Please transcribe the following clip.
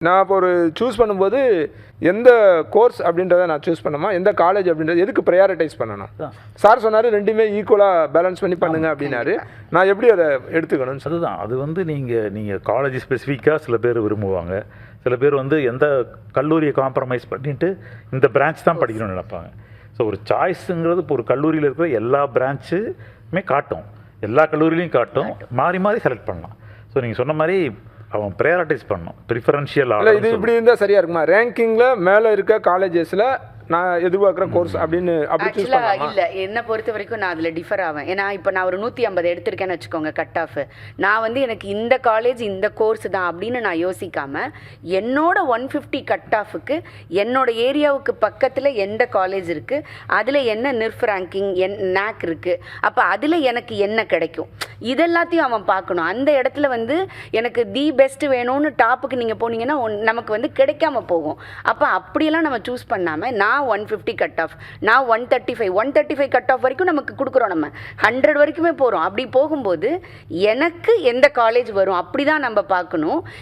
நான் இப்போ ஒரு சூஸ் பண்ணும்போது எந்த கோர்ஸ் அப்படின்றத நான் சூஸ் பண்ணணுமா, எந்த காலேஜ் அப்படின்றது எதுக்கு ப்ரையாரிட்டைஸ் பண்ணணும்? சார் சொன்னார் ரெண்டுமே ஈக்குவலாக பேலன்ஸ் பண்ணி பண்ணுங்க அப்படின்னாரு. நான் எப்படி அதை எடுத்துக்கணும்? அதுதான் அது நீங்கள் காலேஜ் ஸ்பெசிஃபிக்காக சில பேர் விரும்புவாங்க, சில பேர் எந்த கல்லூரியை காம்ப்ரமைஸ் பண்ணிவிட்டு இந்த பிரான்ச் தான் படிக்கணும்னு நினைப்பாங்க. ஸோ ஒரு சாய்ஸுங்கிறது இப்போ ஒரு கல்லூரியில் இருக்கிற எல்லா பிரான்ச்சுமே காட்டும், எல்லா கல்லூரியிலையும் காட்டும், மாறி மாறி செலக்ட் பண்ணலாம். ஸோ நீங்கள் சொன்ன மாதிரி அவன் ப்ரையாரிட்டைஸ் பண்ணணும், ப்ரிஃபரன்ஷியல் ஆர்டர். இது இப்படி இருந்தால் சரியாக இருக்குமா? ரேங்கிங்கில் மேலே இருக்க காலேஜஸில் நான் எதிர்பார்க்குற கோர்ஸ் அப்படின்னு ஆக்சுவலாக இல்லை, என்னை பொறுத்த வரைக்கும் நான் அதில் டிஃபர் ஆவேன். ஏன்னா இப்போ நான் ஒரு 150 எடுத்திருக்கேன்னு வச்சுக்கோங்க கட் ஆஃப். நான் எனக்கு இந்த காலேஜ் இந்த கோர்ஸ் தான் அப்படின்னு நான் யோசிக்காமல் என்னோட 150 கட் ஆஃபுக்கு என்னோட ஏரியாவுக்கு பக்கத்தில் எந்த காலேஜ் இருக்குது, அதில் என்ன நிர்ஃப் ரேங்கிங் நேக் இருக்குது, அப்போ அதில் எனக்கு என்ன கிடைக்கும், இதெல்லாத்தையும் அவன் பார்க்கணும். அந்த இடத்துல எனக்கு தி பெஸ்ட் வேணும்னு டாப்புக்கு நீங்கள் போனீங்கன்னா நமக்கு கிடைக்காம போகும். அப்போ அப்படியெல்லாம் நம்ம சூஸ் பண்ணாமல் நான் 150 கட் ஆஃப், நான் 135 கட் ஆஃப் வரைக்கும் நமக்கு கொடுக்குறோம், நம்ம 100 வரைக்குமே போகிறோம். அப்படி போகும்போது எனக்கு எந்த காலேஜ் வரும் அப்படி தான் நம்ம பார்க்கணும்.